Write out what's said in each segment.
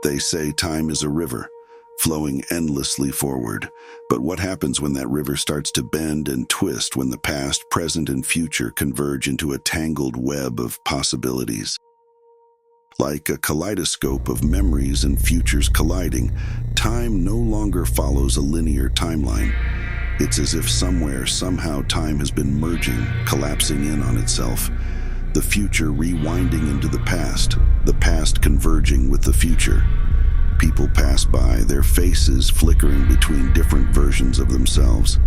They say time is a river, flowing endlessly forward. But what happens when that river starts to bend and twist, when the past, present, and future converge into a tangled web of possibilities? Like a kaleidoscope of memories and futures colliding, time no longer follows a linear timeline. It's as if somewhere, somehow, time has been merging, collapsing in on itself. The future rewinding into the past converging with the future. People pass by, their faces flickering between different versions of themselves.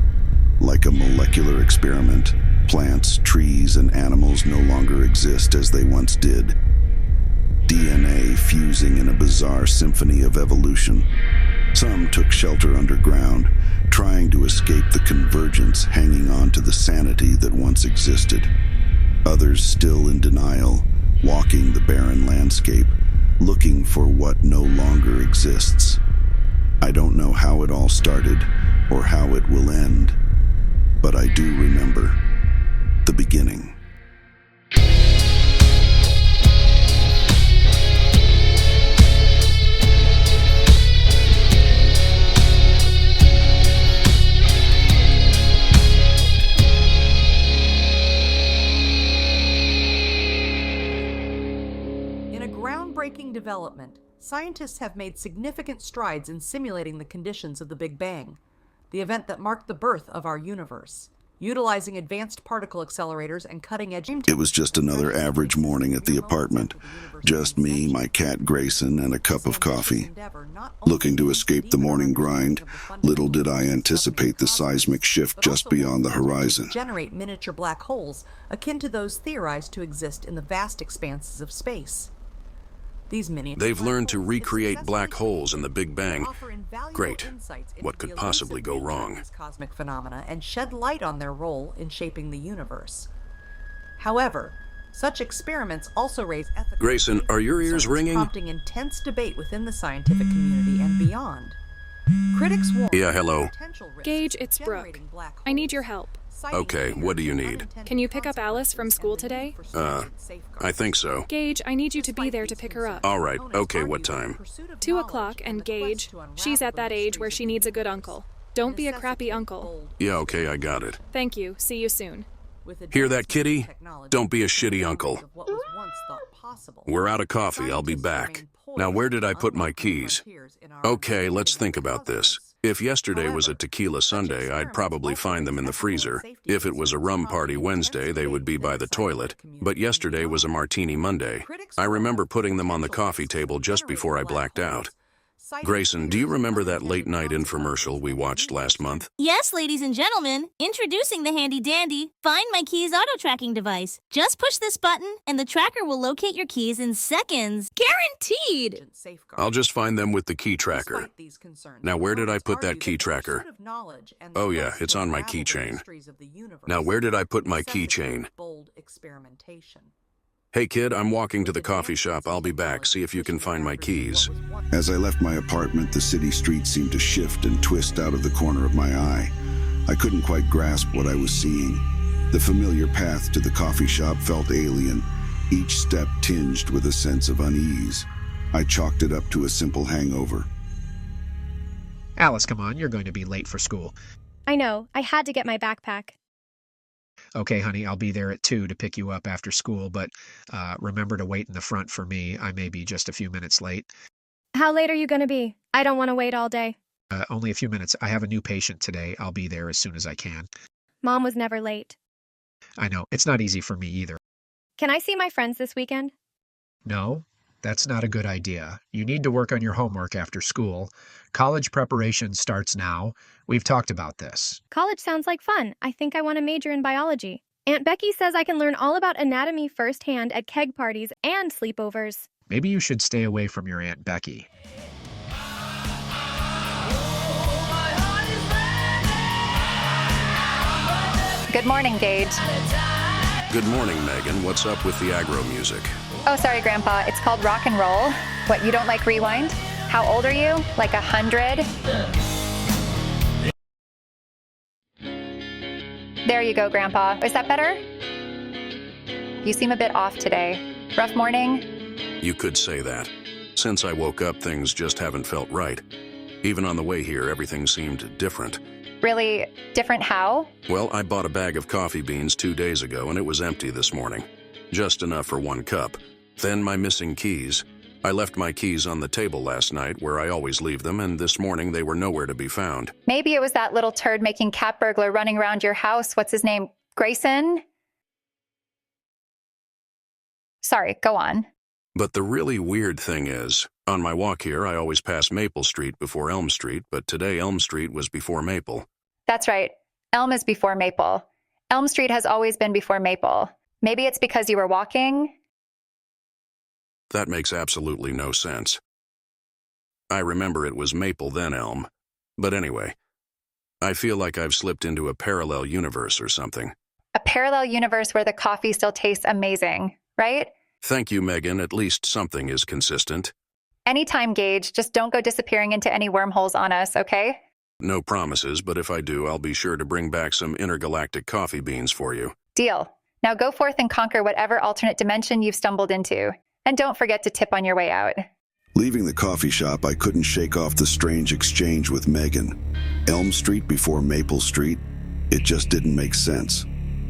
Like a molecular experiment, plants, trees, and animals no longer exist as they once did. DNA fusing in a bizarre symphony of evolution. Some took shelter underground, trying to escape the convergence, hanging on to the sanity that once existed. Others still in denial, walking the barren landscape, looking for what no longer exists. I don't know how it all started or how it will end, but I do remember the beginning. Groundbreaking development, scientists have made significant strides in simulating the conditions of the Big Bang, the event that marked the birth of our universe. Utilizing advanced particle accelerators and cutting-edge... It was just another average morning at the apartment. Just me, my cat Grayson, and a cup of coffee. Looking to escape the morning grind, little did I anticipate the seismic shift just beyond the horizon. Generate miniature black holes akin to those theorized to exist in the vast expanses of space. They've learned to recreate black holes in the Big Bang. Great. What could possibly go wrong? Cosmic phenomena and shed light on their role in shaping the universe. However, such experiments also raise ethical... Grayson, are your ears ringing? Prompting intense debate within the scientific community and beyond. Critics warn... Yeah, hello. Gage, it's Brooke. I need your help. Okay, what do you need? Can you pick up Alice from school today? I think so. Gage, I need you to be there to pick her up. All right, okay, what time? 2 o'clock, and Gage, she's at that age where she needs a good uncle. Don't be a crappy uncle. Yeah, okay, I got it. Thank you. See you soon. Hear that, kitty? Don't be a shitty uncle. We're out of coffee, I'll be back. Now, where did I put my keys? Okay, let's think about this. If yesterday was a tequila Sunday, I'd probably find them in the freezer. If it was a rum party Wednesday, they would be by the toilet. But yesterday was a martini Monday. I remember putting them on the coffee table just before I blacked out. Grayson, do you remember that late-night infomercial we watched last month? Yes, ladies and gentlemen. Introducing the handy-dandy Find My Keys auto-tracking device. Just push this button, and the tracker will locate your keys in seconds. Guaranteed! I'll just find them with the key tracker. Now, where did I put that key tracker? Oh yeah, it's on my keychain. Now, where did I put my keychain? Hey kid, I'm walking to the coffee shop. I'll be back. See if you can find my keys. As I left my apartment, the city streets seemed to shift and twist out of the corner of my eye. I couldn't quite grasp what I was seeing. The familiar path to the coffee shop felt alien, each step tinged with a sense of unease. I chalked it up to a simple hangover. Alice, come on, you're going to be late for school. I know. I had to get my backpack. Okay, honey, I'll be there at 2 to pick you up after school, but remember to wait in the front for me. I may be just a few minutes late. How late are you going to be? I don't want to wait all day. Only a few minutes. I have a new patient today. I'll be there as soon as I can. Mom was never late. I know. It's not easy for me either. Can I see my friends this weekend? No, that's not a good idea. You need to work on your homework after school. College preparation starts now. We've talked about this. College sounds like fun. I think I want to major in biology. Aunt Becky says I can learn all about anatomy firsthand at keg parties and sleepovers. Maybe you should stay away from your Aunt Becky. Good morning, Gage. Good morning, Megan. What's up with the aggro music? Oh, sorry, Grandpa. It's called rock and roll. What, you don't like rewind? How old are you? Like 100? There you go, Grandpa. Is that better? You seem a bit off today. Rough morning? You could say that. Since I woke up, things just haven't felt right. Even on the way here, everything seemed different. Really different how? Well, I bought a bag of coffee beans 2 days ago and it was empty this morning. Just enough for 1 cup. Then my missing keys. I left my keys on the table last night where I always leave them, and this morning they were nowhere to be found. Maybe it was that little turd-making cat burglar running around your house. What's his name? Grayson? Sorry, go on. But the really weird thing is, on my walk here, I always pass Maple Street before Elm Street, but today Elm Street was before Maple. That's right. Elm is before Maple. Elm Street has always been before Maple. Maybe it's because you were walking? That makes absolutely no sense. I remember it was Maple then Elm. But anyway, I feel like I've slipped into a parallel universe or something. A parallel universe where the coffee still tastes amazing, right? Thank you, Megan. At least something is consistent. Anytime, Gage. Just don't go disappearing into any wormholes on us, okay? No promises, but if I do, I'll be sure to bring back some intergalactic coffee beans for you. Deal. Now go forth and conquer whatever alternate dimension you've stumbled into. And don't forget to tip on your way out. Leaving the coffee shop, I couldn't shake off the strange exchange with Megan. Elm Street before Maple Street? It just didn't make sense.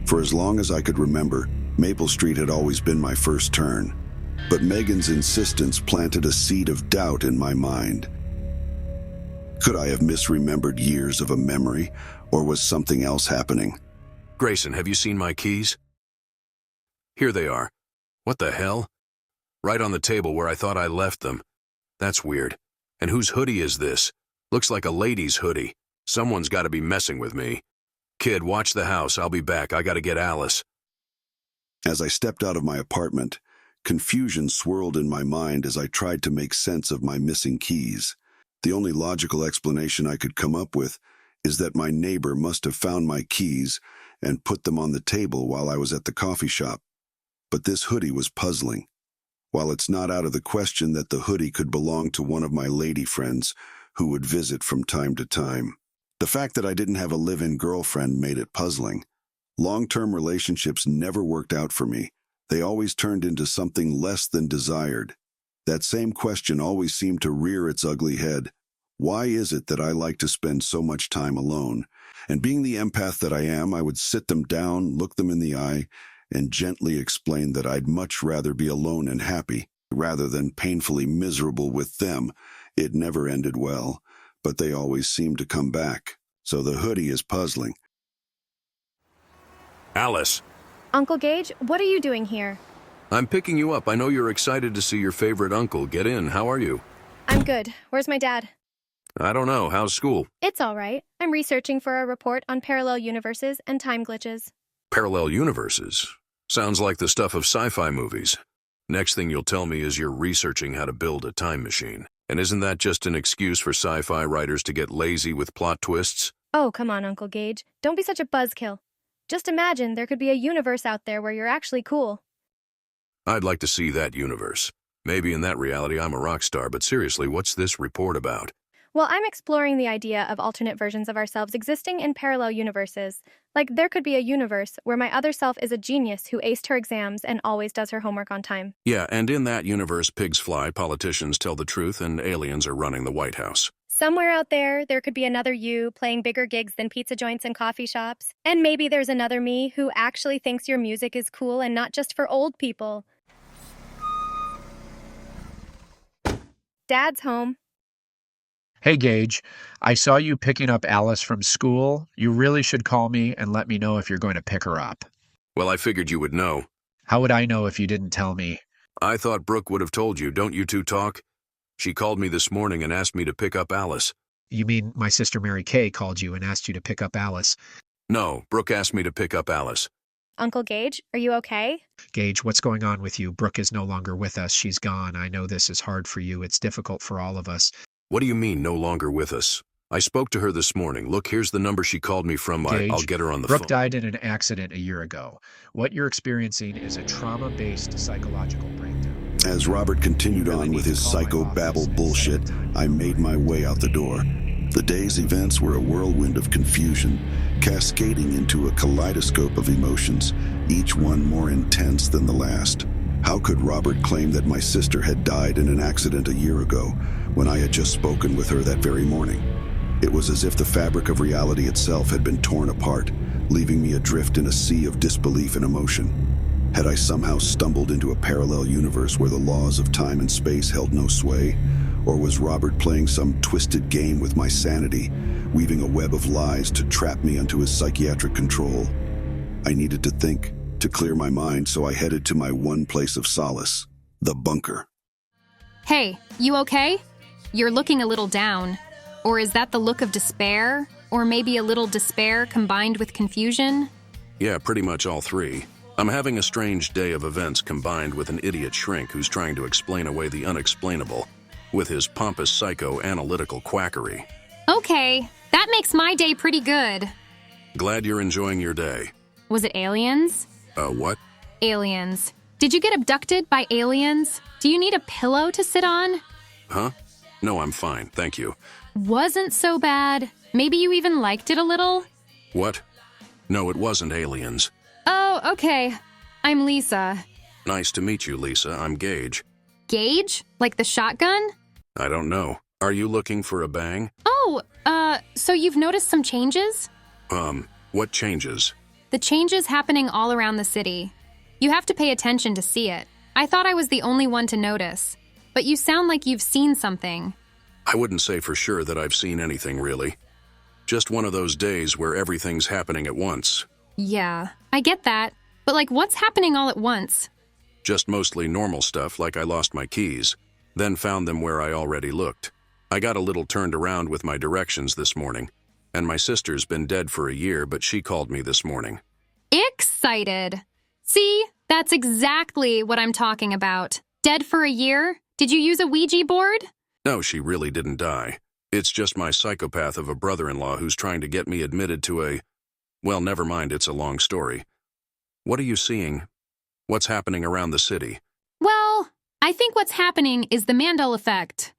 For as long as I could remember, Maple Street had always been my first turn. But Megan's insistence planted a seed of doubt in my mind. Could I have misremembered years of a memory, or was something else happening? Grayson, have you seen my keys? Here they are. What the hell? Right on the table where I thought I left them. That's weird. And whose hoodie is this? Looks like a lady's hoodie. Someone's got to be messing with me. Kid, watch the house. I'll be back. I got to get Alice. As I stepped out of my apartment, confusion swirled in my mind as I tried to make sense of my missing keys. The only logical explanation I could come up with is that my neighbor must have found my keys and put them on the table while I was at the coffee shop. But this hoodie was puzzling. While it's not out of the question that the hoodie could belong to one of my lady friends who would visit from time to time, the fact that I didn't have a live-in girlfriend made it puzzling. Long-term relationships never worked out for me. They always turned into something less than desired. That same question always seemed to rear its ugly head. Why is it that I like to spend so much time alone? And being the empath that I am, I would sit them down, look them in the eye, and gently explain that I'd much rather be alone and happy, rather than painfully miserable with them. It never ended well, but they always seemed to come back. So the hoodie is puzzling. Alice. Uncle Gage, what are you doing here? I'm picking you up. I know you're excited to see your favorite uncle. Get in. How are you? I'm good. Where's my dad? I don't know. How's school? It's all right. I'm researching for a report on parallel universes and time glitches. Parallel universes? Sounds like the stuff of sci-fi movies. Next thing you'll tell me is you're researching how to build a time machine. And isn't that just an excuse for sci-fi writers to get lazy with plot twists? Oh, come on, Uncle Gage. Don't be such a buzzkill. Just imagine there could be a universe out there where you're actually cool. I'd like to see that universe. Maybe in that reality I'm a rock star, but seriously, what's this report about? Well, I'm exploring the idea of alternate versions of ourselves existing in parallel universes. Like, there could be a universe where my other self is a genius who aced her exams and always does her homework on time. Yeah, and in that universe, pigs fly, politicians tell the truth, and aliens are running the White House. Somewhere out there could be another you playing bigger gigs than pizza joints and coffee shops. And maybe there's another me who actually thinks your music is cool and not just for old people. Dad's home. Hey, Gage, I saw you picking up Alice from school. You really should call me and let me know if you're going to pick her up. Well, I figured you would know. How would I know if you didn't tell me? I thought Brooke would have told you. Don't you two talk? She called me this morning and asked me to pick up Alice. You mean my sister Mary Kay called you and asked you to pick up Alice? No, Brooke asked me to pick up Alice. Uncle Gage, are you okay? Gage, what's going on with you? Brooke is no longer with us. She's gone. I know this is hard for you. It's difficult for all of us. What do you mean, no longer with us? I spoke to her this morning. Look, here's the number she called me from. Gage, I'll get her on the phone. Brooke died in an accident a year ago. What you're experiencing is a trauma-based psychological breakdown. As Robert continued on with his psycho-babble bullshit, I made my way out the door. The day's events were a whirlwind of confusion, cascading into a kaleidoscope of emotions, each one more intense than the last. How could Robert claim that my sister had died in an accident a year ago when I had just spoken with her that very morning? It was as if the fabric of reality itself had been torn apart, leaving me adrift in a sea of disbelief and emotion. Had I somehow stumbled into a parallel universe where the laws of time and space held no sway? Or was Robert playing some twisted game with my sanity, weaving a web of lies to trap me into his psychiatric control? I needed to think, to clear my mind, so I headed to my one place of solace, the bunker. Hey, you okay? You're looking a little down. Or is that the look of despair? Or maybe a little despair combined with confusion? Yeah, pretty much all three. I'm having a strange day of events combined with an idiot shrink who's trying to explain away the unexplainable with his pompous psychoanalytical quackery. Okay, that makes my day pretty good. Glad you're enjoying your day. Was it aliens? What? Aliens. Did you get abducted by aliens? Do you need a pillow to sit on? Huh? No, I'm fine, thank you. Wasn't so bad. Maybe you even liked it a little? What? No, it wasn't aliens. Oh, okay. I'm Lisa. Nice to meet you, Lisa. I'm Gage. Gage? Like the shotgun? I don't know. Are you looking for a bang? Oh, so you've noticed some changes? What changes? The changes happening all around the city. You have to pay attention to see it. I thought I was the only one to notice, but you sound like you've seen something. I wouldn't say for sure that I've seen anything, really. Just one of those days where everything's happening at once. Yeah, I get that. But like, what's happening all at once? Just mostly normal stuff, like I lost my keys, then found them where I already looked. I got a little turned around with my directions this morning, and my sister's been dead for a year, but she called me this morning. Excited. See, that's exactly what I'm talking about. Dead for a year? Did you use a Ouija board? No, she really didn't die. It's just my psychopath of a brother-in-law who's trying to get me admitted to a... Well, never mind, it's a long story. What are you seeing? What's happening around the city? Well, I think what's happening is the Mandel effect.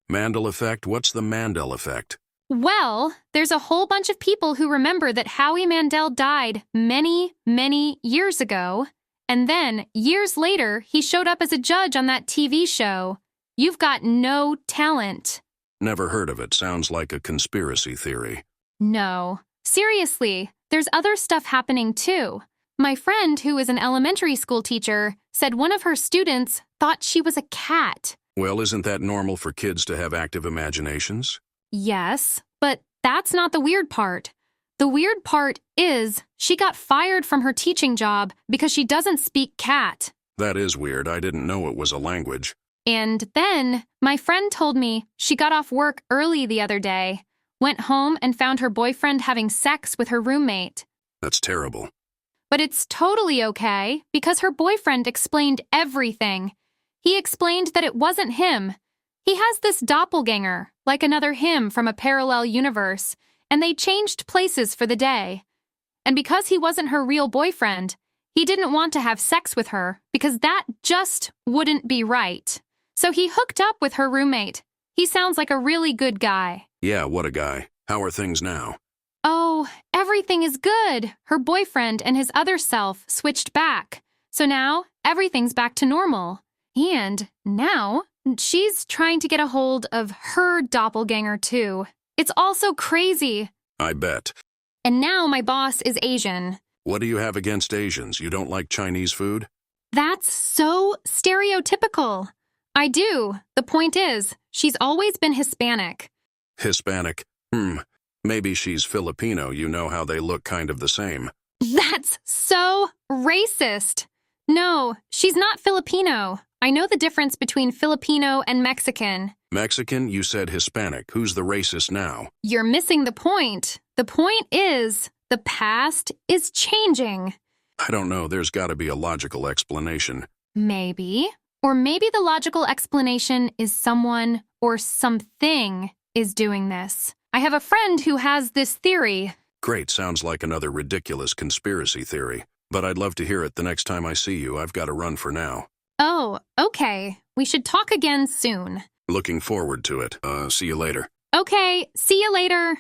Mandel effect? What's the Mandel effect? Well, there's a whole bunch of people who remember that Howie Mandel died many, many years ago, and then, years later, he showed up as a judge on that TV show. You've got no talent. Never heard of it. Sounds like a conspiracy theory. No. Seriously, there's other stuff happening too. My friend, who is an elementary school teacher, said one of her students thought she was a cat. Well, isn't that normal for kids to have active imaginations? Yes, but that's not the weird part. The weird part is she got fired from her teaching job because she doesn't speak cat. That is weird. I didn't know it was a language. And then my friend told me she got off work early the other day, went home and found her boyfriend having sex with her roommate. That's terrible. But it's totally okay because her boyfriend explained everything. He explained that it wasn't him. He has this doppelganger, like another him from a parallel universe, and they changed places for the day. And because he wasn't her real boyfriend, he didn't want to have sex with her because that just wouldn't be right. So he hooked up with her roommate. He sounds like a really good guy. Yeah, what a guy. How are things now? Oh, everything is good. Her boyfriend and his other self switched back. So now everything's back to normal. And now she's trying to get a hold of her doppelganger too. It's all so crazy. I bet. And now my boss is Asian. What do you have against Asians? You don't like Chinese food? That's so stereotypical. I do. The point is, she's always been Hispanic. Hispanic? Maybe she's Filipino. You know how they look kind of the same. That's so racist. No, she's not Filipino. I know the difference between Filipino and Mexican. Mexican? You said Hispanic. Who's the racist now? You're missing the point. The point is, the past is changing. I don't know. There's got to be a logical explanation. Maybe. Or maybe the logical explanation is someone or something is doing this. I have a friend who has this theory. Great. Sounds like another ridiculous conspiracy theory. But I'd love to hear it the next time I see you. I've got to run for now. Oh, okay. We should talk again soon. Looking forward to it. See you later. Okay, see you later.